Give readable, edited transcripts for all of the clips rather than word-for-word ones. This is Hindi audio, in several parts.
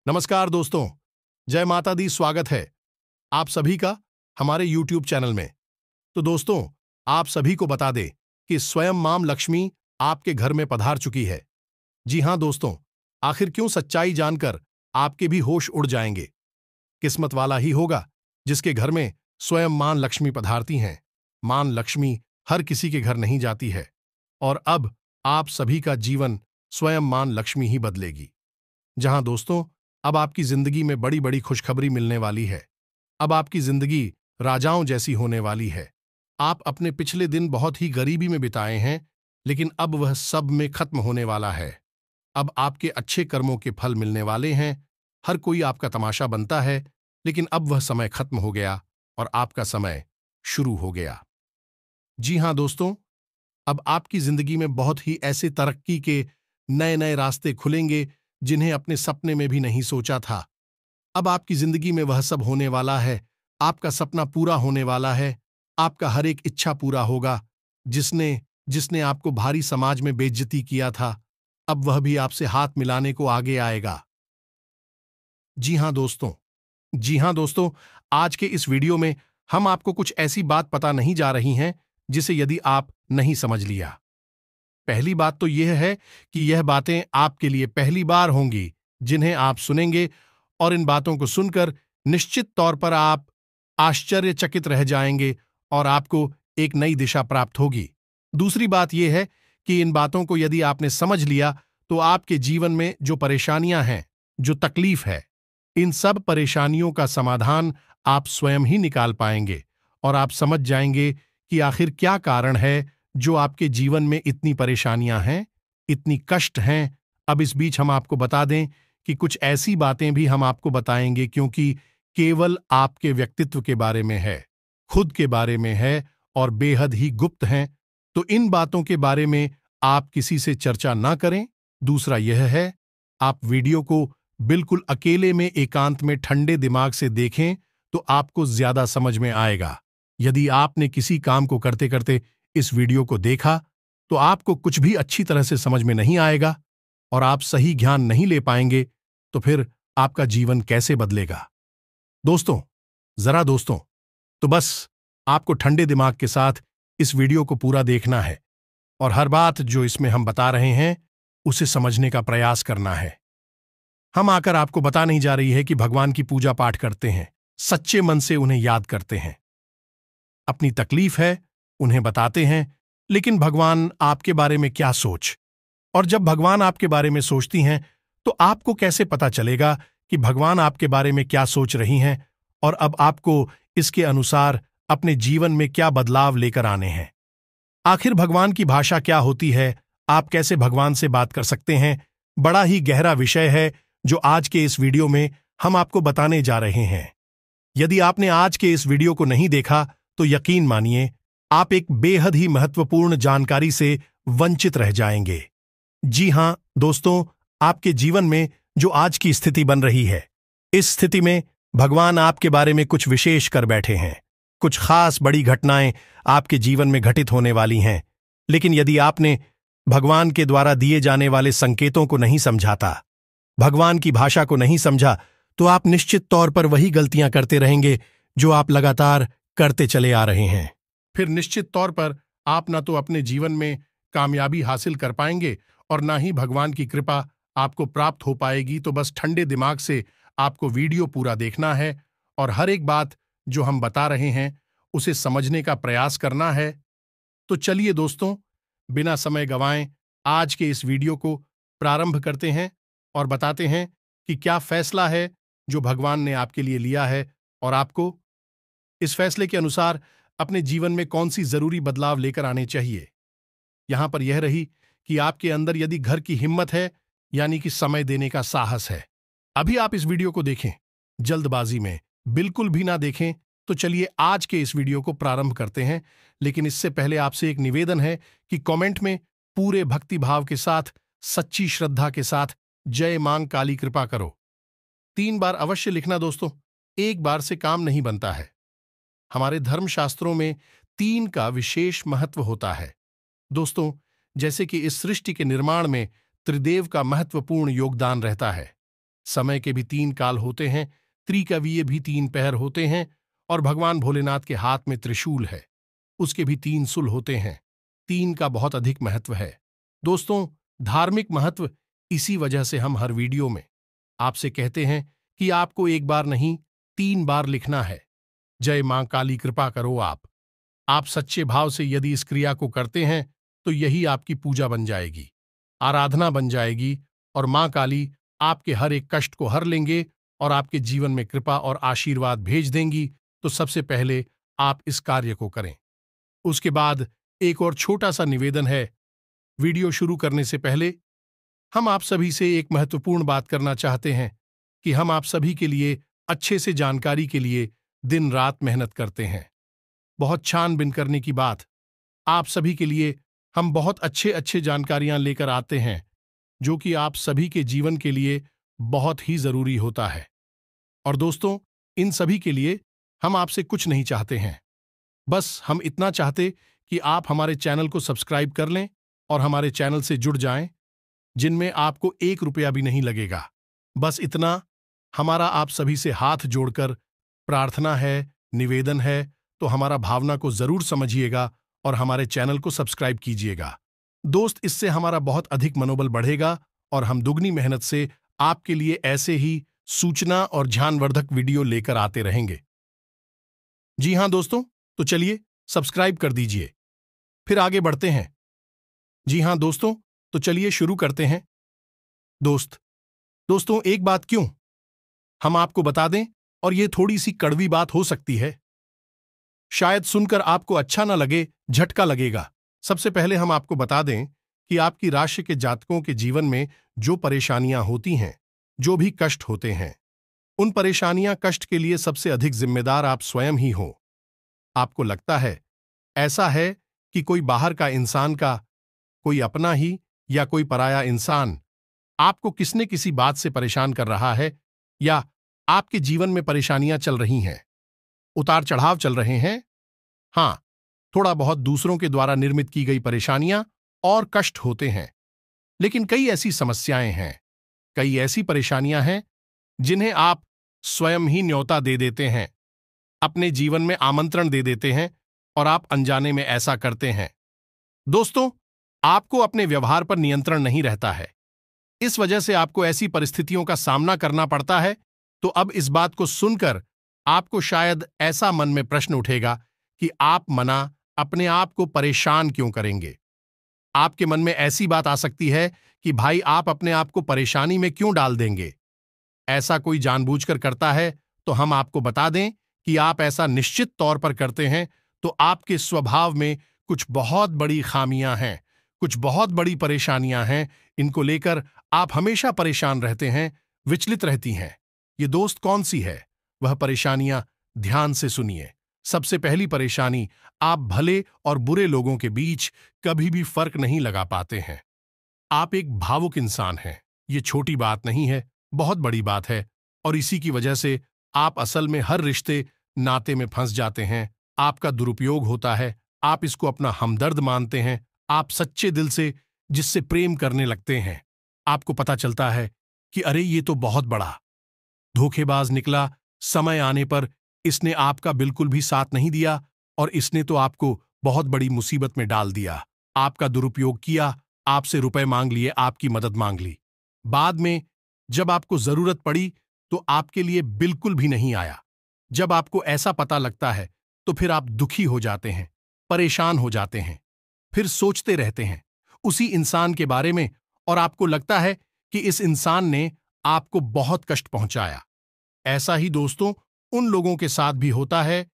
नमस्कार दोस्तों, जय माता दी। स्वागत है आप सभी का हमारे YouTube चैनल में। तो दोस्तों, आप सभी को बता दें कि स्वयं मां लक्ष्मी आपके घर में पधार चुकी है। जी हां दोस्तों, आखिर क्यों सच्चाई जानकर आपके भी होश उड़ जाएंगे। किस्मत वाला ही होगा जिसके घर में स्वयं मां लक्ष्मी पधारती हैं। मां लक्ष्मी हर किसी के घर नहीं जाती है और अब आप सभी का जीवन स्वयं मां लक्ष्मी ही बदलेगी। जहां दोस्तों, अब आपकी जिंदगी में बड़ी बड़ी खुशखबरी मिलने वाली है। अब आपकी जिंदगी राजाओं जैसी होने वाली है। आप अपने पिछले दिन बहुत ही गरीबी में बिताए हैं, लेकिन अब वह सब में खत्म होने वाला है। अब आपके अच्छे कर्मों के फल मिलने वाले हैं। हर कोई आपका तमाशा बनता है, लेकिन अब वह समय खत्म हो गया और आपका समय शुरू हो गया। जी हां दोस्तों, अब आपकी जिंदगी में बहुत ही ऐसे तरक्की के नए नए रास्ते खुलेंगे जिन्हें अपने सपने में भी नहीं सोचा था। अब आपकी जिंदगी में वह सब होने वाला है। आपका सपना पूरा होने वाला है। आपका हर एक इच्छा पूरा होगा। जिसने जिसने आपको भारी समाज में बेइज्जती किया था, अब वह भी आपसे हाथ मिलाने को आगे आएगा। जी हां दोस्तों, जी हां दोस्तों, आज के इस वीडियो में हम आपको कुछ ऐसी बात पता नहीं जा रही हैं जिसे यदि आप नहीं समझ लिया। पहली बात तो यह है कि यह बातें आपके लिए पहली बार होंगी जिन्हें आप सुनेंगे, और इन बातों को सुनकर निश्चित तौर पर आप आश्चर्यचकित रह जाएंगे और आपको एक नई दिशा प्राप्त होगी। दूसरी बात यह है कि इन बातों को यदि आपने समझ लिया तो आपके जीवन में जो परेशानियां हैं, जो तकलीफ है, इन सब परेशानियों का समाधान आप स्वयं ही निकाल पाएंगे और आप समझ जाएंगे कि आखिर क्या कारण है जो आपके जीवन में इतनी परेशानियां हैं, इतनी कष्ट हैं। अब इस बीच हम आपको बता दें कि कुछ ऐसी बातें भी हम आपको बताएंगे क्योंकि केवल आपके व्यक्तित्व के बारे में है, खुद के बारे में है और बेहद ही गुप्त हैं। तो इन बातों के बारे में आप किसी से चर्चा ना करें। दूसरा यह है, आप वीडियो को बिल्कुल अकेले में एकांत में ठंडे दिमाग से देखें तो आपको ज्यादा समझ में आएगा। यदि आपने किसी काम को करते करते इस वीडियो को देखा तो आपको कुछ भी अच्छी तरह से समझ में नहीं आएगा और आप सही ज्ञान नहीं ले पाएंगे, तो फिर आपका जीवन कैसे बदलेगा। दोस्तों, दोस्तों, तो बस आपको ठंडे दिमाग के साथ इस वीडियो को पूरा देखना है और हर बात जो इसमें हम बता रहे हैं उसे समझने का प्रयास करना है। हम आकर आपको बता नहीं जा रही है कि भगवान की पूजा पाठ करते हैं, सच्चे मन से उन्हें याद करते हैं। अपनी तकलीफ है उन्हें बताते हैं, लेकिन भगवान आपके बारे में क्या सोच, और जब भगवान आपके बारे में सोचती हैं तो आपको कैसे पता चलेगा कि भगवान आपके बारे में क्या सोच रही हैं और अब आपको इसके अनुसार अपने जीवन में क्या बदलाव लेकर आने हैं। आखिर भगवान की भाषा क्या होती है, आप कैसे भगवान से बात कर सकते हैं, बड़ा ही गहरा विषय है जो आज के इस वीडियो में हम आपको बताने जा रहे हैं। यदि आपने आज के इस वीडियो को नहीं देखा तो यकीन मानिए आप एक बेहद ही महत्वपूर्ण जानकारी से वंचित रह जाएंगे। जी हां दोस्तों, आपके जीवन में जो आज की स्थिति बन रही है, इस स्थिति में भगवान आपके बारे में कुछ विशेष कर बैठे हैं। कुछ खास बड़ी घटनाएं आपके जीवन में घटित होने वाली हैं, लेकिन यदि आपने भगवान के द्वारा दिए जाने वाले संकेतों को नहीं समझाता, भगवान की भाषा को नहीं समझा, तो आप निश्चित तौर पर वही गलतियां करते रहेंगे जो आप लगातार करते चले आ रहे हैं। फिर निश्चित तौर पर आप ना तो अपने जीवन में कामयाबी हासिल कर पाएंगे और ना ही भगवान की कृपा आपको प्राप्त हो पाएगी। तो बस ठंडे दिमाग से आपको वीडियो पूरा देखना है और हर एक बात जो हम बता रहे हैं उसे समझने का प्रयास करना है। तो चलिए दोस्तों, बिना समय गंवाएं आज के इस वीडियो को प्रारंभ करते हैं और बताते हैं कि क्या फैसला है जो भगवान ने आपके लिए लिया है और आपको इस फैसले के अनुसार अपने जीवन में कौन सी जरूरी बदलाव लेकर आने चाहिए। यहां पर यह रही कि आपके अंदर यदि घर की हिम्मत है, यानी कि समय देने का साहस है। अभी आप इस वीडियो को देखें, जल्दबाजी में बिल्कुल भी ना देखें। तो चलिए आज के इस वीडियो को प्रारंभ करते हैं, लेकिन इससे पहले आपसे एक निवेदन है कि कमेंट में पूरे भक्ति भाव के साथ, सच्ची श्रद्धा के साथ जय मां काली कृपा करो 3 बार अवश्य लिखना दोस्तों, एक बार से काम नहीं बनता है। हमारे धर्मशास्त्रों में 3 का विशेष महत्व होता है दोस्तों। जैसे कि इस सृष्टि के निर्माण में त्रिदेव का महत्वपूर्ण योगदान रहता है। समय के भी 3 काल होते हैं, त्रिकवीय भी 3 पहर होते हैं और भगवान भोलेनाथ के हाथ में त्रिशूल है, उसके भी 3 सुल होते हैं। 3 का बहुत अधिक महत्व है। दोस्तों, धार्मिक महत्व इसी वजह से हम हर वीडियो में आपसे कहते हैं कि आपको एक बार नहीं 3 बार लिखना है, जय मां काली कृपा करो आप सच्चे भाव से यदि इस क्रिया को करते हैं तो यही आपकी पूजा बन जाएगी, आराधना बन जाएगी और मां काली आपके हर एक कष्ट को हर लेंगे और आपके जीवन में कृपा और आशीर्वाद भेज देंगी। तो सबसे पहले आप इस कार्य को करें। उसके बाद एक और छोटा सा निवेदन है। वीडियो शुरू करने से पहले हम आप सभी से एक महत्वपूर्ण बात करना चाहते हैं कि हम आप सभी के लिए अच्छे से जानकारी के लिए दिन रात मेहनत करते हैं। बहुत छानबीन करने की बात, आप सभी के लिए हम बहुत अच्छे अच्छे जानकारियां लेकर आते हैं जो कि आप सभी के जीवन के लिए बहुत ही जरूरी होता है। और दोस्तों, इन सभी के लिए हम आपसे कुछ नहीं चाहते हैं, बस हम इतना चाहते कि आप हमारे चैनल को सब्सक्राइब कर लें और हमारे चैनल से जुड़ जाएं, जिनमें आपको 1 रुपया भी नहीं लगेगा। बस इतना हमारा आप सभी से हाथ जोड़कर प्रार्थना है, निवेदन है, तो हमारा भावना को जरूर समझिएगा और हमारे चैनल को सब्सक्राइब कीजिएगा। दोस्त, इससे हमारा बहुत अधिक मनोबल बढ़ेगा और हम दुगनी मेहनत से आपके लिए ऐसे ही सूचना और ज्ञानवर्धक वीडियो लेकर आते रहेंगे। जी हां दोस्तों, तो चलिए सब्सक्राइब कर दीजिए, फिर आगे बढ़ते हैं। जी हां दोस्तों, तो चलिए शुरू करते हैं। दोस्तों, एक बात क्यों हम आपको बता दें, और ये थोड़ी सी कड़वी बात हो सकती है, शायद सुनकर आपको अच्छा ना लगे, झटका लगेगा। सबसे पहले हम आपको बता दें कि आपकी राशि के जातकों के जीवन में जो परेशानियां होती हैं, जो भी कष्ट होते हैं, उन परेशानियां कष्ट के लिए सबसे अधिक जिम्मेदार आप स्वयं ही हो। आपको लगता है ऐसा है कि कोई बाहर का इंसान का, कोई अपना ही या कोई पराया इंसान आपको किसने किसी बात से परेशान कर रहा है, या आपके जीवन में परेशानियां चल रही हैं, उतार चढ़ाव चल रहे हैं। हां, थोड़ा बहुत दूसरों के द्वारा निर्मित की गई परेशानियां और कष्ट होते हैं, लेकिन कई ऐसी समस्याएं हैं, कई ऐसी परेशानियां हैं जिन्हें आप स्वयं ही न्योता दे देते हैं, अपने जीवन में आमंत्रण दे देते हैं और आप अनजाने में ऐसा करते हैं। दोस्तों, आपको अपने व्यवहार पर नियंत्रण नहीं रहता है, इस वजह से आपको ऐसी परिस्थितियों का सामना करना पड़ता है। तो अब इस बात को सुनकर आपको शायद ऐसा मन में प्रश्न उठेगा कि आप मना अपने आप को परेशान क्यों करेंगे। आपके मन में ऐसी बात आ सकती है कि भाई, आप अपने आप को परेशानी में क्यों डाल देंगे। ऐसा कोई जानबूझकर करता है तो हम आपको बता दें कि आप ऐसा निश्चित तौर पर करते हैं, तो आपके स्वभाव में कुछ बहुत बड़ी खामियां हैं, कुछ बहुत बड़ी परेशानियां हैं। इनको लेकर आप हमेशा परेशान रहते हैं, विचलित रहती हैं। ये दोस्त कौन सी है वह परेशानियां, ध्यान से सुनिए। सबसे पहली परेशानी, आप भले और बुरे लोगों के बीच कभी भी फर्क नहीं लगा पाते हैं। आप एक भावुक इंसान हैं, ये छोटी बात नहीं है, बहुत बड़ी बात है, और इसी की वजह से आप असल में हर रिश्ते नाते में फंस जाते हैं। आपका दुरुपयोग होता है, आप इसको अपना हमदर्द मानते हैं, आप सच्चे दिल से जिससे प्रेम करने लगते हैं, आपको पता चलता है कि अरे ये तो बहुत बड़ा धोखेबाज निकला, समय आने पर इसने आपका बिल्कुल भी साथ नहीं दिया और इसने तो आपको बहुत बड़ी मुसीबत में डाल दिया। आपका दुरुपयोग किया, आपसे रुपए मांग लिए, आपकी मदद मांग ली। बाद में जब आपको जरूरत पड़ी तो आपके लिए बिल्कुल भी नहीं आया। जब आपको ऐसा पता लगता है तो फिर आप दुखी हो जाते हैं, परेशान हो जाते हैं, फिर सोचते रहते हैं उसी इंसान के बारे में, और आपको लगता है कि इस इंसान ने आपको बहुत कष्ट पहुंचाया। ऐसा ही दोस्तों उन लोगों के साथ भी होता है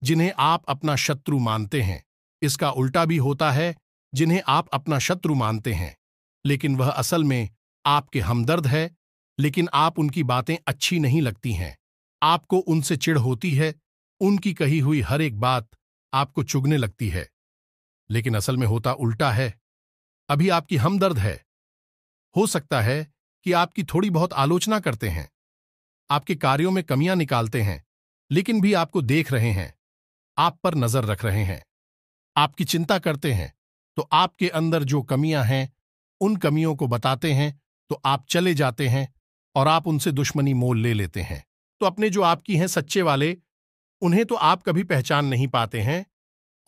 जिन्हें आप अपना शत्रु मानते हैं। इसका उल्टा भी होता है, जिन्हें आप अपना शत्रु मानते हैं लेकिन वह असल में आपके हमदर्द है, लेकिन आप उनकी बातें अच्छी नहीं लगती हैं, आपको उनसे चिढ़ होती है, उनकी कही हुई हर एक बात आपको चुभने लगती है, लेकिन असल में होता उल्टा है। अभी आपकी हमदर्द है, हो सकता है कि आपकी थोड़ी बहुत आलोचना करते हैं, आपके कार्यों में कमियां निकालते हैं, लेकिन भी आपको देख रहे हैं, आप पर नजर रख रहे हैं, आपकी चिंता करते हैं, तो आपके अंदर जो कमियां हैं उन कमियों को बताते हैं, तो आप चले जाते हैं, और आप उनसे दुश्मनी मोल ले लेते हैं। तो अपने जो आपकी हैं सच्चे वाले, उन्हें तो आप कभी पहचान नहीं पाते हैं,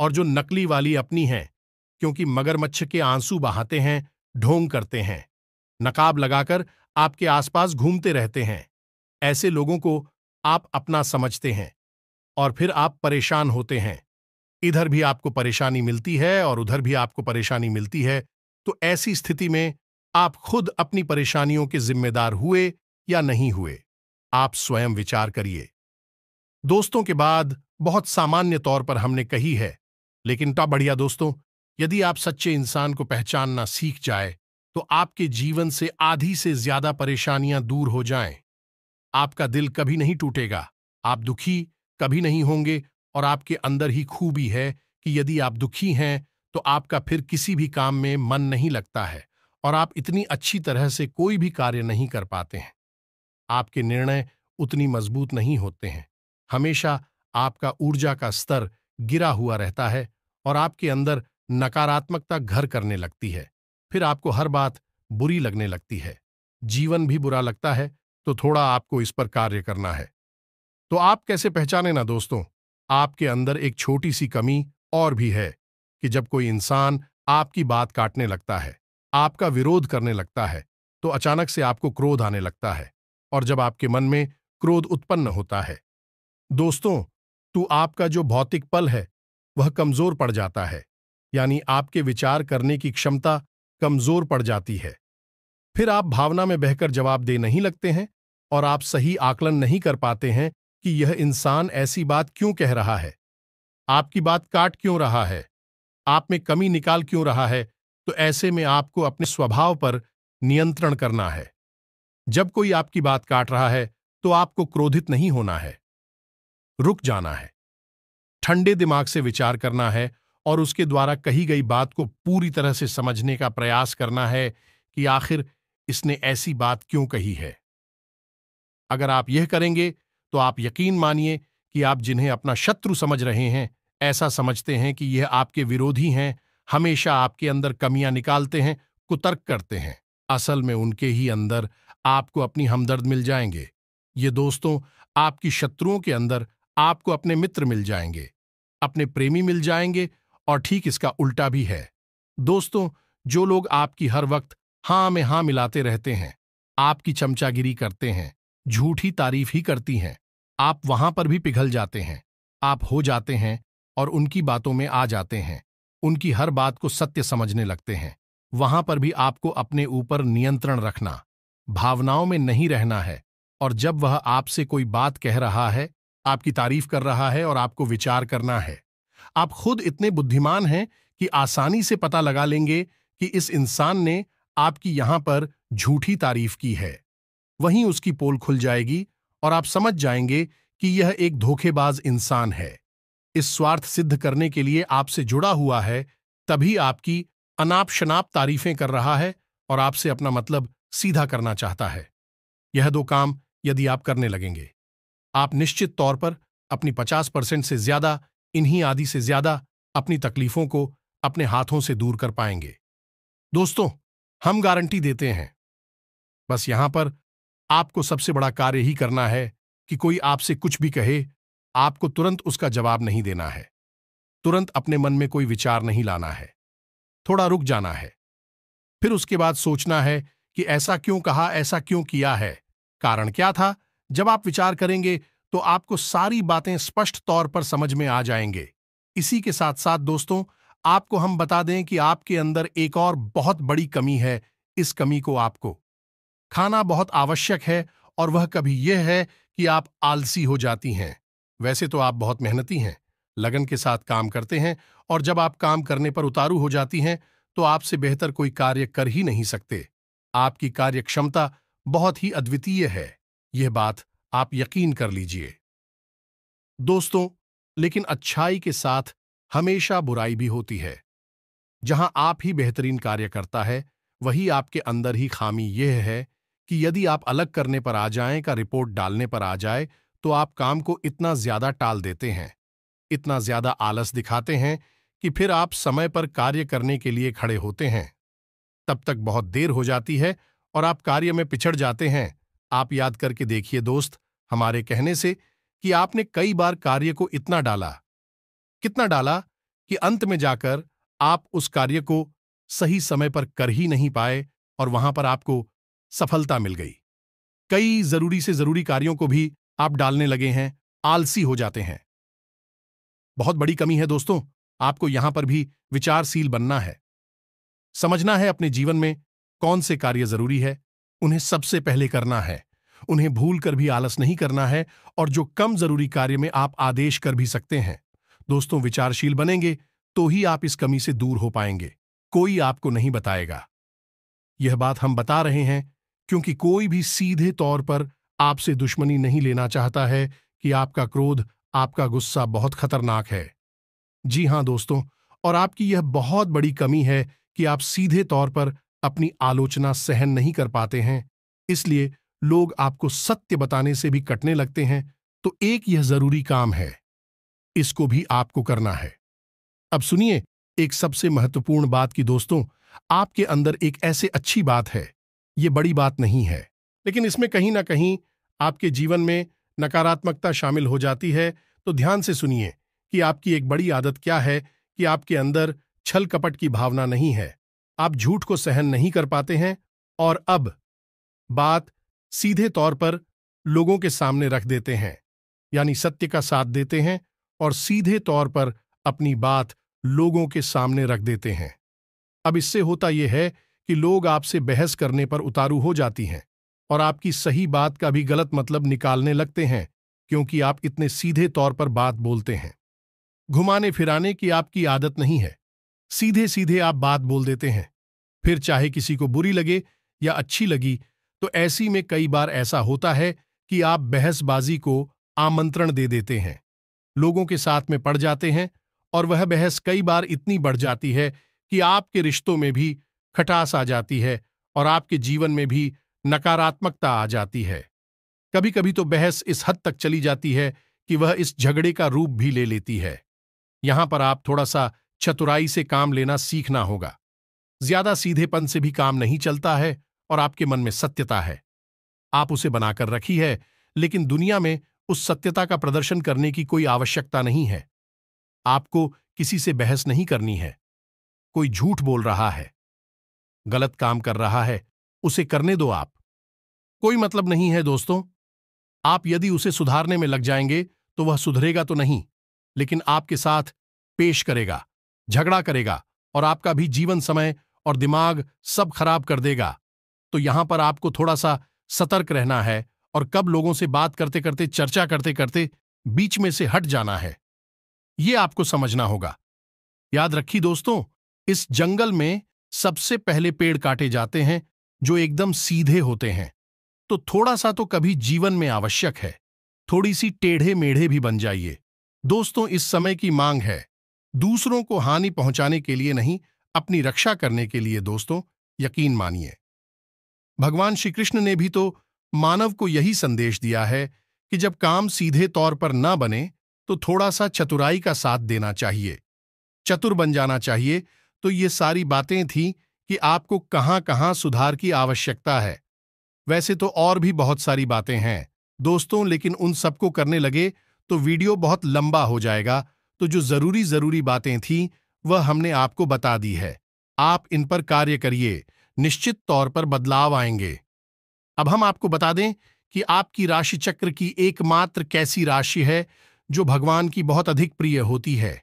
और जो नकली वाली अपनी हैं, क्योंकि मगरमच्छ के आंसू बहाते हैं, ढोंग करते हैं, नकाब लगाकर आपके आसपास घूमते रहते हैं, ऐसे लोगों को आप अपना समझते हैं और फिर आप परेशान होते हैं। इधर भी आपको परेशानी मिलती है और उधर भी आपको परेशानी मिलती है। तो ऐसी स्थिति में आप खुद अपनी परेशानियों के जिम्मेदार हुए या नहीं हुए, आप स्वयं विचार करिए। दोस्तों के बाद बहुत सामान्य तौर पर हमने कही है, लेकिन ता बढ़िया दोस्तों, यदि आप सच्चे इंसान को पहचानना सीख जाए तो आपके जीवन से आधी से ज्यादा परेशानियां दूर हो जाएं। आपका दिल कभी नहीं टूटेगा, आप दुखी कभी नहीं होंगे, और आपके अंदर ही खूबी है कि यदि आप दुखी हैं तो आपका फिर किसी भी काम में मन नहीं लगता है और आप इतनी अच्छी तरह से कोई भी कार्य नहीं कर पाते हैं। आपके निर्णय उतनी मजबूत नहीं होते हैं। हमेशा आपका ऊर्जा का स्तर गिरा हुआ रहता है और आपके अंदर नकारात्मकता घर करने लगती है। फिर आपको हर बात बुरी लगने लगती है, जीवन भी बुरा लगता है। तो थोड़ा आपको इस पर कार्य करना है। तो आप कैसे पहचाने ना दोस्तों, आपके अंदर एक छोटी सी कमी और भी है कि जब कोई इंसान आपकी बात काटने लगता है, आपका विरोध करने लगता है, तो अचानक से आपको क्रोध आने लगता है। और जब आपके मन में क्रोध उत्पन्न होता है दोस्तों, तो आपका जो भौतिक पल है वह कमजोर पड़ जाता है, यानी आपके विचार करने की क्षमता कमजोर पड़ जाती है। फिर आप भावना में बहकर जवाब दे नहीं लगते हैं और आप सही आकलन नहीं कर पाते हैं कि यह इंसान ऐसी बात क्यों कह रहा है, आपकी बात काट क्यों रहा है, आप में कमी निकाल क्यों रहा है। तो ऐसे में आपको अपने स्वभाव पर नियंत्रण करना है। जब कोई आपकी बात काट रहा है तो आपको क्रोधित नहीं होना है, रुक जाना है, ठंडे दिमाग से विचार करना है और उसके द्वारा कही गई बात को पूरी तरह से समझने का प्रयास करना है कि आखिर इसने ऐसी बात क्यों कही है। अगर आप यह करेंगे तो आप यकीन मानिए कि आप जिन्हें अपना शत्रु समझ रहे हैं, ऐसा समझते हैं कि यह आपके विरोधी हैं, हमेशा आपके अंदर कमियां निकालते हैं, कुतर्क करते हैं, असल में उनके ही अंदर आपको अपनी हमदर्द मिल जाएंगे। ये दोस्तों, आपकी शत्रुओं के अंदर आपको अपने मित्र मिल जाएंगे, अपने प्रेमी मिल जाएंगे, और ठीक इसका उल्टा भी है। दोस्तों, जो लोग आपकी हर वक्त हां में हां मिलाते रहते हैं, आपकी चमचागिरी करते हैं, झूठी तारीफ ही करती हैं, आप वहां पर भी पिघल जाते हैं, आप हो जाते हैं और उनकी बातों में आ जाते हैं, उनकी हर बात को सत्य समझने लगते हैं। वहां पर भी आपको अपने ऊपर नियंत्रण रखना, भावनाओं में नहीं रहना है। और जब वह आपसे कोई बात कह रहा है, आपकी तारीफ कर रहा है, और आपको विचार करना है। आप खुद इतने बुद्धिमान हैं कि आसानी से पता लगा लेंगे कि इस इंसान ने आपकी यहां पर झूठी तारीफ की है। वहीं उसकी पोल खुल जाएगी और आप समझ जाएंगे कि यह एक धोखेबाज इंसान है, इस स्वार्थ सिद्ध करने के लिए आपसे जुड़ा हुआ है, तभी आपकी अनाप शनाप तारीफें कर रहा है और आपसे अपना मतलब सीधा करना चाहता है। यह दो काम यदि आप करने लगेंगे, आप निश्चित तौर पर अपनी 50% से ज्यादा, इन्हीं आदि से ज्यादा अपनी तकलीफों को अपने हाथों से दूर कर पाएंगे। दोस्तों, हम गारंटी देते हैं। बस यहां पर आपको सबसे बड़ा कार्य ही करना है कि कोई आपसे कुछ भी कहे, आपको तुरंत उसका जवाब नहीं देना है, तुरंत अपने मन में कोई विचार नहीं लाना है, थोड़ा रुक जाना है। फिर उसके बाद सोचना है कि ऐसा क्यों कहा, ऐसा क्यों किया है, कारण क्या था। जब आप विचार करेंगे तो आपको सारी बातें स्पष्ट तौर पर समझ में आ जाएंगे। इसी के साथ साथ दोस्तों, आपको हम बता दें कि आपके अंदर एक और बहुत बड़ी कमी है। इस कमी को आपको खाना बहुत आवश्यक है, और वह कभी यह है कि आप आलसी हो जाती हैं। वैसे तो आप बहुत मेहनती हैं, लगन के साथ काम करते हैं, और जब आप काम करने पर उतारू हो जाती हैं तो आपसे बेहतर कोई कार्य कर ही नहीं सकते। आपकी कार्य क्षमता बहुत ही अद्वितीय है, यह बात आप यकीन कर लीजिए। दोस्तों, लेकिन अच्छाई के साथ हमेशा बुराई भी होती है। जहां आप ही बेहतरीन कार्य करता है, वही आपके अंदर ही खामी यह है कि यदि आप अलग करने पर आ जाएं, का रिपोर्ट डालने पर आ जाए, तो आप काम को इतना ज्यादा टाल देते हैं, इतना ज्यादा आलस दिखाते हैं कि फिर आप समय पर कार्य करने के लिए खड़े होते हैं, तब तक बहुत देर हो जाती है और आप कार्य में पिछड़ जाते हैं। आप याद करके देखिए दोस्त, हमारे कहने से कि आपने कई बार कार्य को इतना डाला, कितना डाला कि अंत में जाकर आप उस कार्य को सही समय पर कर ही नहीं पाए और वहां पर आपको सफलता मिल गई। कई जरूरी से जरूरी कार्यों को भी आप डालने लगे हैं, आलसी हो जाते हैं। बहुत बड़ी कमी है दोस्तों, आपको यहां पर भी विचारशील बनना है। समझना है अपने जीवन में कौन से कार्य जरूरी है, उन्हें सबसे पहले करना है। उन्हें भूल कर भी आलस नहीं करना है, और जो कम जरूरी कार्य में आप आदेश कर भी सकते हैं। दोस्तों, विचारशील बनेंगे तो ही आप इस कमी से दूर हो पाएंगे। कोई आपको नहीं बताएगा। यह बात हम बता रहे हैं क्योंकि कोई भी सीधे तौर पर आपसे दुश्मनी नहीं लेना चाहता है कि आपका क्रोध, आपका गुस्सा बहुत खतरनाक है। जी हां दोस्तों, और आपकी यह बहुत बड़ी कमी है कि आप सीधे तौर पर अपनी आलोचना सहन नहीं कर पाते हैं। इसलिए लोग आपको सत्य बताने से भी कटने लगते हैं। तो एक यह जरूरी काम है, इसको भी आपको करना है। अब सुनिए एक सबसे महत्वपूर्ण बात कि दोस्तों, आपके अंदर एक ऐसे अच्छी बात है, ये बड़ी बात नहीं है, लेकिन इसमें कहीं ना कहीं आपके जीवन में नकारात्मकता शामिल हो जाती है। तो ध्यान से सुनिए कि आपकी एक बड़ी आदत क्या है, कि आपके अंदर छल कपट की भावना नहीं है। आप झूठ को सहन नहीं कर पाते हैं, और अब बात सीधे तौर पर लोगों के सामने रख देते हैं, यानी सत्य का साथ देते हैं और सीधे तौर पर अपनी बात लोगों के सामने रख देते हैं। अब इससे होता यह है कि लोग आपसे बहस करने पर उतारू हो जाती हैं और आपकी सही बात का भी गलत मतलब निकालने लगते हैं, क्योंकि आप इतने सीधे तौर पर बात बोलते हैं। घुमाने फिराने की आपकी आदत नहीं है, सीधे सीधे आप बात बोल देते हैं। फिर चाहे किसी को बुरी लगे या अच्छी लगी, तो ऐसी में कई बार ऐसा होता है कि आप बहसबाजी को आमंत्रण दे देते हैं, लोगों के साथ में पड़ जाते हैं, और वह बहस कई बार इतनी बढ़ जाती है कि आपके रिश्तों में भी खटास आ जाती है और आपके जीवन में भी नकारात्मकता आ जाती है। कभी कभी तो बहस इस हद तक चली जाती है कि वह इस झगड़े का रूप भी ले लेती है। यहां पर आप थोड़ा सा चतुराई से काम लेना सीखना होगा। ज्यादा सीधेपन से भी काम नहीं चलता है, और आपके मन में सत्यता है, आप उसे बनाकर रखी है, लेकिन दुनिया में उस सत्यता का प्रदर्शन करने की कोई आवश्यकता नहीं है। आपको किसी से बहस नहीं करनी है। कोई झूठ बोल रहा है, गलत काम कर रहा है, उसे करने दो आप। कोई मतलब नहीं है दोस्तों। आप यदि उसे सुधारने में लग जाएंगे तो वह सुधरेगा तो नहीं, लेकिन आपके साथ पेश करेगा, झगड़ा करेगा, और आपका भी जीवन समय और दिमाग सब खराब कर देगा। तो यहां पर आपको थोड़ा सा सतर्क रहना है, और कब लोगों से बात करते करते, चर्चा करते करते बीच में से हट जाना है, यह आपको समझना होगा। याद रखिए दोस्तों, इस जंगल में सबसे पहले पेड़ काटे जाते हैं जो एकदम सीधे होते हैं। तो थोड़ा सा तो कभी जीवन में आवश्यक है, थोड़ी सी टेढ़े मेढ़े भी बन जाइए। दोस्तों, इस समय की मांग है, दूसरों को हानि पहुंचाने के लिए नहीं, अपनी रक्षा करने के लिए। दोस्तों, यकीन मानिए, भगवान श्री कृष्ण ने भी तो मानव को यही संदेश दिया है कि जब काम सीधे तौर पर न बने तो थोड़ा सा चतुराई का साथ देना चाहिए, चतुर बन जाना चाहिए। तो ये सारी बातें थीं कि आपको कहां कहां सुधार की आवश्यकता है। वैसे तो और भी बहुत सारी बातें हैं दोस्तों, लेकिन उन सबको करने लगे तो वीडियो बहुत लंबा हो जाएगा। तो जो जरूरी बातें थीं वह हमने आपको बता दी है। आप इन पर कार्य करिए, निश्चित तौर पर बदलाव आएंगे। अब हम आपको बता दें कि आपकी राशि चक्र की एकमात्र कैसी राशि है जो भगवान की बहुत अधिक प्रिय होती है।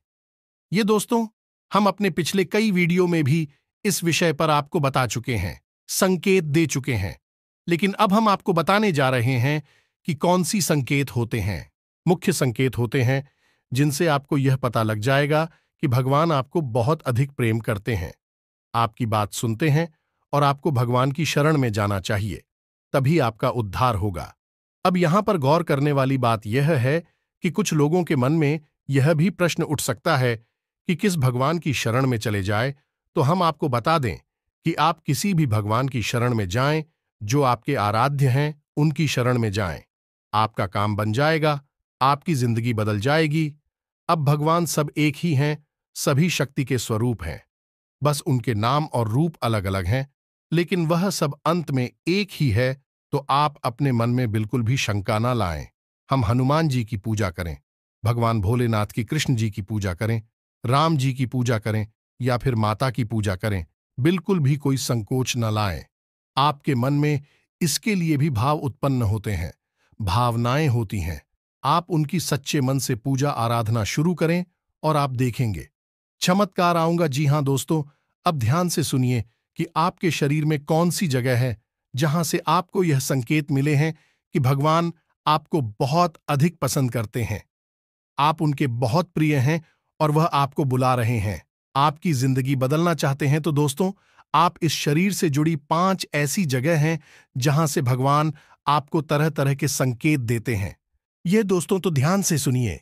ये दोस्तों, हम अपने पिछले कई वीडियो में भी इस विषय पर आपको बता चुके हैं, संकेत दे चुके हैं, लेकिन अब हम आपको बताने जा रहे हैं कि कौन सी संकेत होते हैं, मुख्य संकेत होते हैं, जिनसे आपको यह पता लग जाएगा कि भगवान आपको बहुत अधिक प्रेम करते हैं, आपकी बात सुनते हैं, और आपको भगवान की शरण में जाना चाहिए, तभी आपका उद्धार होगा। अब यहां पर गौर करने वाली बात यह है कि कुछ लोगों के मन में यह भी प्रश्न उठ सकता है कि किस भगवान की शरण में चले जाए। तो हम आपको बता दें कि आप किसी भी भगवान की शरण में जाएं, जो आपके आराध्य हैं, उनकी शरण में जाएं। आपका काम बन जाएगा, आपकी जिंदगी बदल जाएगी। अब भगवान सब एक ही हैं, सभी शक्ति के स्वरूप हैं, बस उनके नाम और रूप अलग अलग हैं, लेकिन वह सब अंत में एक ही है, तो आप अपने मन में बिल्कुल भी शंका ना लाएं। हम हनुमान जी की पूजा करें, भगवान भोलेनाथ की, कृष्ण जी की पूजा करें, राम जी की पूजा करें या फिर माता की पूजा करें, बिल्कुल भी कोई संकोच न लाएं। आपके मन में इसके लिए भी भाव उत्पन्न होते हैं, भावनाएं होती हैं। आप उनकी सच्चे मन से पूजा आराधना शुरू करें और आप देखेंगे चमत्कार आऊंगा। जी हां दोस्तों, अब ध्यान से सुनिए कि आपके शरीर में कौन सी जगह है जहां से आपको यह संकेत मिले हैं कि भगवान आपको बहुत अधिक पसंद करते हैं, आप उनके बहुत प्रिय हैं और वह आपको बुला रहे हैं। आपकी जिंदगी बदलना चाहते हैं तो दोस्तों, आप इस शरीर से जुड़ी 5 ऐसी जगह हैं जहां से भगवान आपको तरह तरह के संकेत देते हैं। ये दोस्तों तो ध्यान से सुनिए।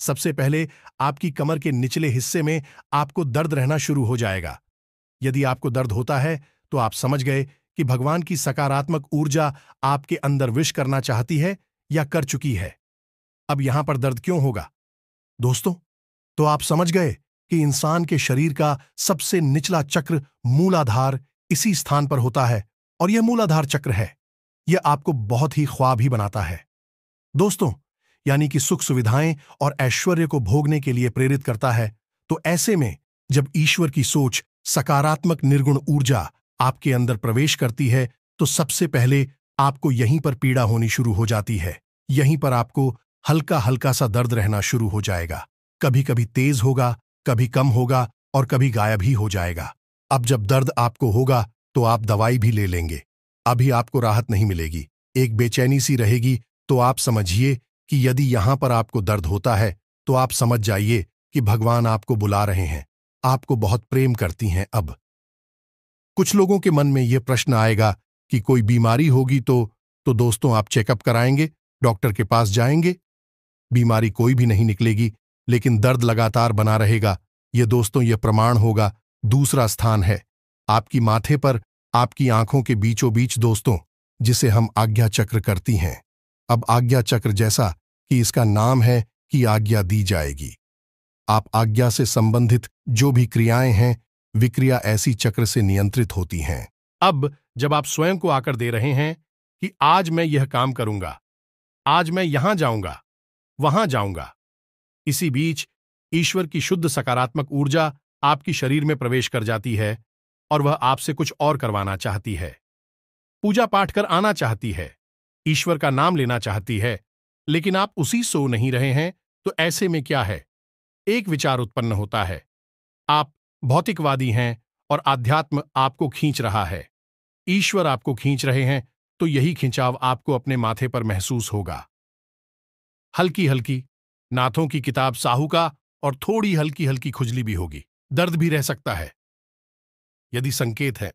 सबसे पहले आपकी कमर के निचले हिस्से में आपको दर्द रहना शुरू हो जाएगा। यदि आपको दर्द होता है तो आप समझ गए कि भगवान की सकारात्मक ऊर्जा आपके अंदर विश करना चाहती है या कर चुकी है। अब यहां पर दर्द क्यों होगा दोस्तों? तो आप समझ गए कि इंसान के शरीर का सबसे निचला चक्र मूलाधार इसी स्थान पर होता है और यह मूलाधार चक्र है। यह आपको बहुत ही ख्वाब ही बनाता है दोस्तों, यानी कि सुख सुविधाएं और ऐश्वर्य को भोगने के लिए प्रेरित करता है। तो ऐसे में जब ईश्वर की सोच, सकारात्मक निर्गुण ऊर्जा आपके अंदर प्रवेश करती है तो सबसे पहले आपको यहीं पर पीड़ा होनी शुरू हो जाती है। यहीं पर आपको हल्का हल्का सा दर्द रहना शुरू हो जाएगा। कभी कभी तेज होगा, कभी कम होगा और कभी गायब ही हो जाएगा। अब जब दर्द आपको होगा तो आप दवाई भी ले लेंगे, अभी आपको राहत नहीं मिलेगी, एक बेचैनी सी रहेगी। तो आप समझिए कि यदि यहां पर आपको दर्द होता है तो आप समझ जाइए कि भगवान आपको बुला रहे हैं, आपको बहुत प्रेम करती हैं। अब कुछ लोगों के मन में यह प्रश्न आएगा कि कोई बीमारी होगी तो दोस्तों आप चेकअप कराएंगे, डॉक्टर के पास जाएंगे, बीमारी कोई भी नहीं निकलेगी, लेकिन दर्द लगातार बना रहेगा। यह दोस्तों यह प्रमाण होगा। दूसरा स्थान है आपकी माथे पर, आपकी आंखों के बीचों बीच दोस्तों, जिसे हम आज्ञा चक्र करती हैं। अब आज्ञा चक्र जैसा कि इसका नाम है कि आज्ञा दी जाएगी। आप आज्ञा से संबंधित जो भी क्रियाएं हैं, विक्रिया ऐसी चक्र से नियंत्रित होती हैं। अब जब आप स्वयं को आकर दे रहे हैं कि आज मैं यह काम करूंगा, आज मैं यहां जाऊंगा, वहां जाऊंगा, इसी बीच ईश्वर की शुद्ध सकारात्मक ऊर्जा आपकी शरीर में प्रवेश कर जाती है और वह आपसे कुछ और करवाना चाहती है। पूजा पाठ कर आना चाहती है, ईश्वर का नाम लेना चाहती है, लेकिन आप उसी सो नहीं रहे हैं। तो ऐसे में क्या है, एक विचार उत्पन्न होता है, आप भौतिकवादी हैं और आध्यात्म आपको खींच रहा है, ईश्वर आपको खींच रहे हैं। तो यही खिंचाव आपको अपने माथे पर महसूस होगा। हल्की हल्की नाथों की किताब साहू का और थोड़ी हल्की हल्की खुजली भी होगी, दर्द भी रह सकता है। यदि संकेत है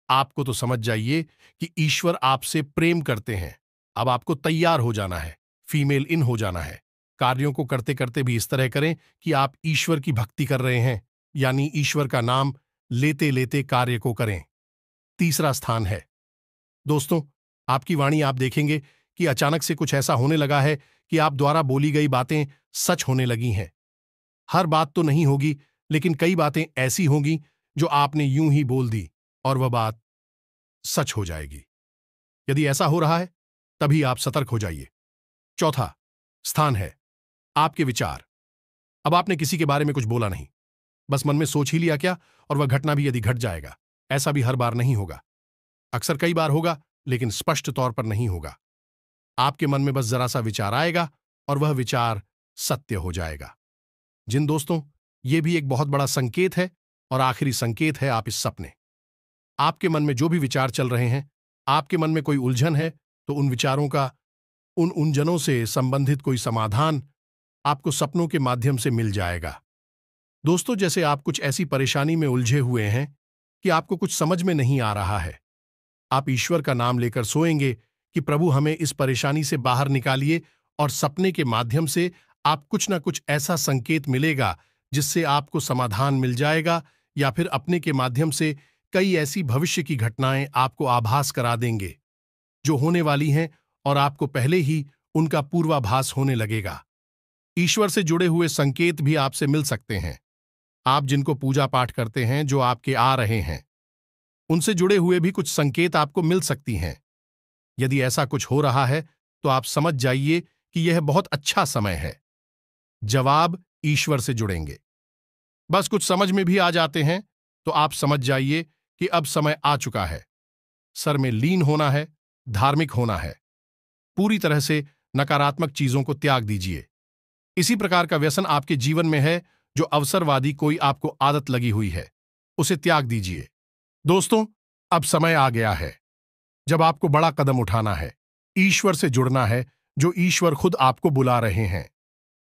आपको तो समझ जाइए कि ईश्वर आपसे प्रेम करते हैं। अब आपको तैयार हो जाना है, फीमेल इन हो जाना है। कार्यों को करते करते भी इस तरह करें कि आप ईश्वर की भक्ति कर रहे हैं, यानी ईश्वर का नाम लेते लेते कार्य को करें। तीसरा स्थान है दोस्तों आपकी वाणी। आप देखेंगे कि अचानक से कुछ ऐसा होने लगा है कि आप द्वारा बोली गई बातें सच होने लगी हैं। हर बात तो नहीं होगी, लेकिन कई बातें ऐसी होंगी जो आपने यूं ही बोल दी और वह बात सच हो जाएगी। यदि ऐसा हो रहा है तभी आप सतर्क हो जाइए। चौथा स्थान है आपके विचार। अब आपने किसी के बारे में कुछ बोला नहीं, बस मन में सोच ही लिया क्या, और वह घटना भी यदि घट जाएगा। ऐसा भी हर बार नहीं होगा, अक्सर कई बार होगा, लेकिन स्पष्ट तौर पर नहीं होगा। आपके मन में बस जरा सा विचार आएगा और वह विचार सत्य हो जाएगा। जिन दोस्तों, यह भी एक बहुत बड़ा संकेत है और आखिरी संकेत है आप इस सपने। आपके मन में जो भी विचार चल रहे हैं, आपके मन में कोई उलझन है तो उन विचारों का, उन उलझनों से संबंधित कोई समाधान आपको सपनों के माध्यम से मिल जाएगा। दोस्तों, जैसे आप कुछ ऐसी परेशानी में उलझे हुए हैं कि आपको कुछ समझ में नहीं आ रहा है, आप ईश्वर का नाम लेकर सोएंगे कि प्रभु हमें इस परेशानी से बाहर निकालिए, और सपने के माध्यम से आप कुछ ना कुछ ऐसा संकेत मिलेगा जिससे आपको समाधान मिल जाएगा, या फिर अपने के माध्यम से कई ऐसी भविष्य की घटनाएं आपको आभास करा देंगे जो होने वाली हैं, और आपको पहले ही उनका पूर्वाभास होने लगेगा। ईश्वर से जुड़े हुए संकेत भी आपसे मिल सकते हैं। आप जिनको पूजा पाठ करते हैं, जो आपके आ रहे हैं, उनसे जुड़े हुए भी कुछ संकेत आपको मिल सकती हैं। यदि ऐसा कुछ हो रहा है तो आप समझ जाइए कि यह बहुत अच्छा समय है। जवाब ईश्वर से जुड़ेंगे। बस कुछ समझ में भी आ जाते हैं तो आप समझ जाइए कि अब समय आ चुका है। सर में लीन होना है, धार्मिक होना है। पूरी तरह से नकारात्मक चीजों को त्याग दीजिए। इसी प्रकार का व्यसन आपके जीवन में है जो अवसरवादी कोई आपको आदत लगी हुई है, उसे त्याग दीजिए। दोस्तों, अब समय आ गया है जब आपको बड़ा कदम उठाना है, ईश्वर से जुड़ना है, जो ईश्वर खुद आपको बुला रहे हैं।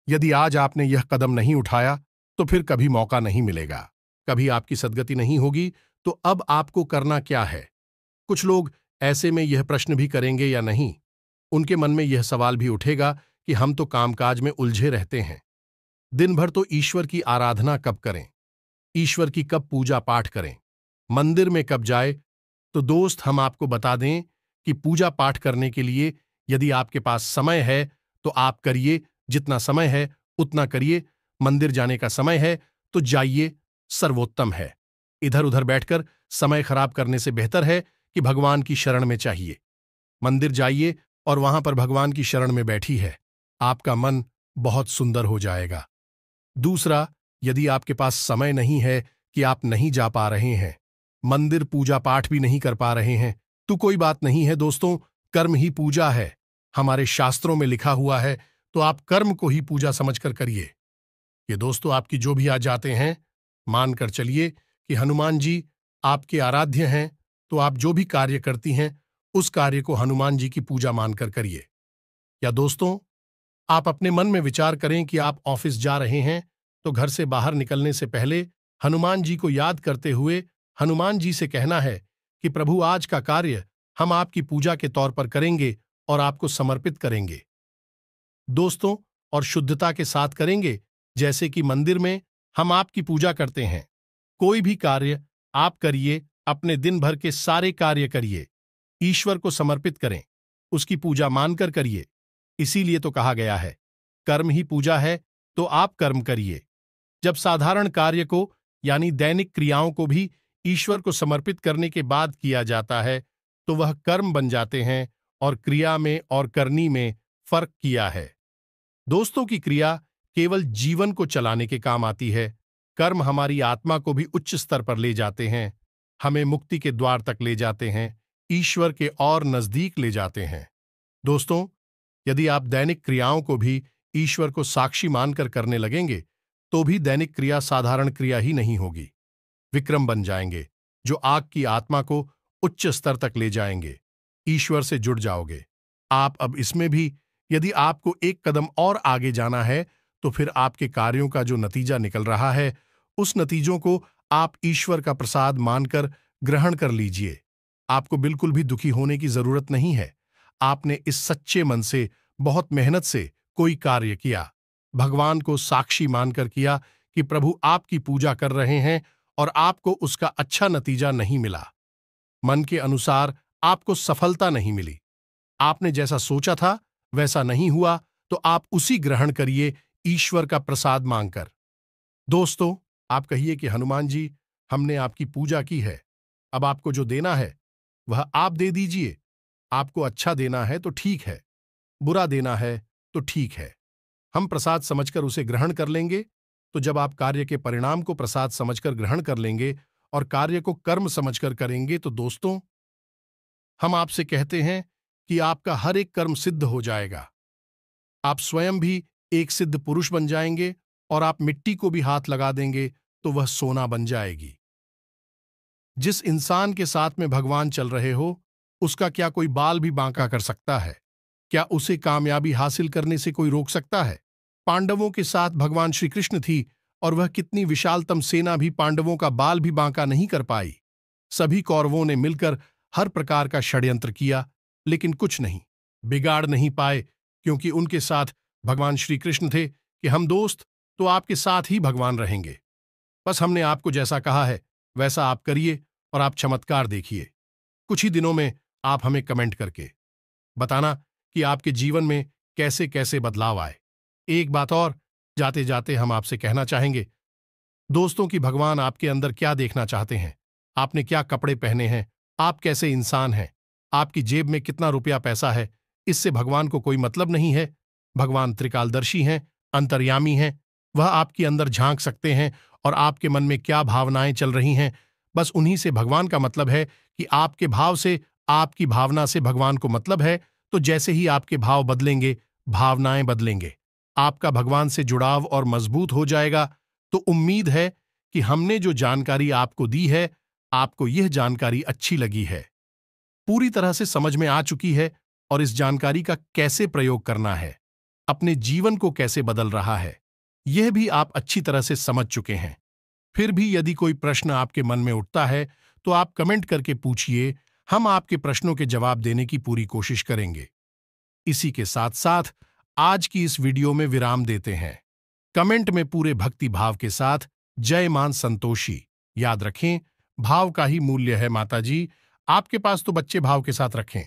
यदि आज आपने यह कदम नहीं उठाया तो फिर कभी मौका नहीं मिलेगा, कभी आपकी सद्गति नहीं होगी। तो अब आपको करना क्या है? कुछ लोग ऐसे में यह प्रश्न भी करेंगे या नहीं, उनके मन में यह सवाल भी उठेगा कि हम तो कामकाज में उलझे रहते हैं, दिन भर तो ईश्वर की आराधना कब करें, ईश्वर की कब पूजा पाठ करें, मंदिर में कब जाए। तो दोस्त, हम आपको बता दें कि पूजा पाठ करने के लिए यदि आपके पास समय है तो आप करिए, जितना समय है उतना करिए। मंदिर जाने का समय है तो जाइए, सर्वोत्तम है। इधर उधर बैठकर समय खराब करने से बेहतर है कि भगवान की शरण में चाहिए। मंदिर जाइए और वहां पर भगवान की शरण में बैठी है, आपका मन बहुत सुंदर हो जाएगा। दूसरा, यदि आपके पास समय नहीं है कि आप नहीं जा पा रहे हैं, मंदिर पूजा पाठ भी नहीं कर पा रहे हैं, तो कोई बात नहीं है दोस्तों, कर्म ही पूजा है। हमारे शास्त्रों में लिखा हुआ है, तो आप कर्म को ही पूजा समझकर करिए। ये दोस्तों, आपकी जो भी आज जाते हैं, मानकर चलिए कि हनुमान जी आपके आराध्य हैं, तो आप जो भी कार्य करती हैं उस कार्य को हनुमान जी की पूजा मानकर करिए। या दोस्तों, आप अपने मन में विचार करें कि आप ऑफिस जा रहे हैं तो घर से बाहर निकलने से पहले हनुमान जी को याद करते हुए हनुमान जी से कहना है कि प्रभु, आज का कार्य हम आपकी पूजा के तौर पर करेंगे और आपको समर्पित करेंगे दोस्तों, और शुद्धता के साथ करेंगे, जैसे कि मंदिर में हम आपकी पूजा करते हैं। कोई भी कार्य आप करिए, अपने दिन भर के सारे कार्य करिए, ईश्वर को समर्पित करें, उसकी पूजा मानकर करिए। इसीलिए तो कहा गया है, कर्म ही पूजा है, तो आप कर्म करिए। जब साधारण कार्य को यानी दैनिक क्रियाओं को भी ईश्वर को समर्पित करने के बाद किया जाता है तो वह कर्म बन जाते हैं, और क्रिया में और करनी में फर्क किया है। दोस्तों, की क्रिया केवल जीवन को चलाने के काम आती है, कर्म हमारी आत्मा को भी उच्च स्तर पर ले जाते हैं, हमें मुक्ति के द्वार तक ले जाते हैं, ईश्वर के और नजदीक ले जाते हैं। दोस्तों, यदि आप दैनिक क्रियाओं को भी ईश्वर को साक्षी मानकर करने लगेंगे तो भी दैनिक क्रिया साधारण क्रिया ही नहीं होगी, विक्रम बन जाएंगे, जो आग की आत्मा को उच्च स्तर तक ले जाएंगे। ईश्वर से जुड़ जाओगे आप। अब इसमें भी यदि आपको एक कदम और आगे जाना है तो फिर आपके कार्यों का जो नतीजा निकल रहा है, उस नतीजों को आप ईश्वर का प्रसाद मानकर ग्रहण कर लीजिए। आपको बिल्कुल भी दुखी होने की जरूरत नहीं है। आपने इस सच्चे मन से, बहुत मेहनत से कोई कार्य किया, भगवान को साक्षी मानकर किया कि प्रभु आपकी पूजा कर रहे हैं, और आपको उसका अच्छा नतीजा नहीं मिला, मन के अनुसार आपको सफलता नहीं मिली, आपने जैसा सोचा था वैसा नहीं हुआ, तो आप उसी ग्रहण करिए ईश्वर का प्रसाद मांगकर। दोस्तों, आप कहिए कि हनुमान जी, हमने आपकी पूजा की है, अब आपको जो देना है वह आप दे दीजिए। आपको अच्छा देना है तो ठीक है, बुरा देना है तो ठीक है, हम प्रसाद समझकर उसे ग्रहण कर लेंगे। तो जब आप कार्य के परिणाम को प्रसाद समझकर ग्रहण कर लेंगे और कार्य को कर्म समझकर करेंगे, तो दोस्तों, हम आपसे कहते हैं कि आपका हर एक कर्म सिद्ध हो जाएगा। आप स्वयं भी एक सिद्ध पुरुष बन जाएंगे, और आप मिट्टी को भी हाथ लगा देंगे तो वह सोना बन जाएगी। जिस इंसान के साथ में भगवान चल रहे हो, उसका क्या कोई बाल भी बांका कर सकता है? क्या उसे कामयाबी हासिल करने से कोई रोक सकता है? पांडवों के साथ भगवान श्री कृष्ण थी, और वह कितनी विशालतम सेना भी पांडवों का बाल भी बांका नहीं कर पाई। सभी कौरवों ने मिलकर हर प्रकार का षड्यंत्र किया, लेकिन कुछ नहीं बिगाड़ नहीं पाए, क्योंकि उनके साथ भगवान श्री कृष्ण थे कि हम दोस्त तो आपके साथ ही भगवान रहेंगे। बस हमने आपको जैसा कहा है वैसा आप करिए, और आप चमत्कार देखिए। कुछ ही दिनों में आप हमें कमेंट करके बताना कि आपके जीवन में कैसे कैसे बदलाव आए। एक बात और जाते जाते हम आपसे कहना चाहेंगे दोस्तों, कि भगवान आपके अंदर क्या देखना चाहते हैं, आपने क्या कपड़े पहने हैं, आप कैसे इंसान हैं, आपकी जेब में कितना रुपया पैसा है, इससे भगवान को कोई मतलब नहीं है। भगवान त्रिकालदर्शी हैं, अंतर्यामी हैं। वह आपके अंदर झांक सकते हैं और आपके मन में क्या भावनाएं चल रही हैं, बस उन्हीं से भगवान का मतलब है कि आपके भाव से, आपकी भावना से भगवान को मतलब है। तो जैसे ही आपके भाव बदलेंगे, भावनाएं बदलेंगे, आपका भगवान से जुड़ाव और मजबूत हो जाएगा। तो उम्मीद है कि हमने जो जानकारी आपको दी है, आपको यह जानकारी अच्छी लगी है, पूरी तरह से समझ में आ चुकी है और इस जानकारी का कैसे प्रयोग करना है, अपने जीवन को कैसे बदल रहा है, यह भी आप अच्छी तरह से समझ चुके हैं। फिर भी यदि कोई प्रश्न आपके मन में उठता है तो आप कमेंट करके पूछिए, हम आपके प्रश्नों के जवाब देने की पूरी कोशिश करेंगे। इसी के साथ साथ आज की इस वीडियो में विराम देते हैं। कमेंट में पूरे भक्ति भाव के साथ जय मान संतोषी याद रखें, भाव का ही मूल्य है माता जी, आपके पास तो बच्चे भाव के साथ रखें।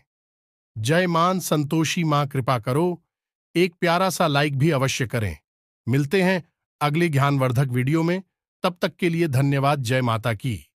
जय मान संतोषी मां कृपा करो, एक प्यारा सा लाइक भी अवश्य करें। मिलते हैं अगले ज्ञानवर्धक वीडियो में, तब तक के लिए धन्यवाद। जय माता की।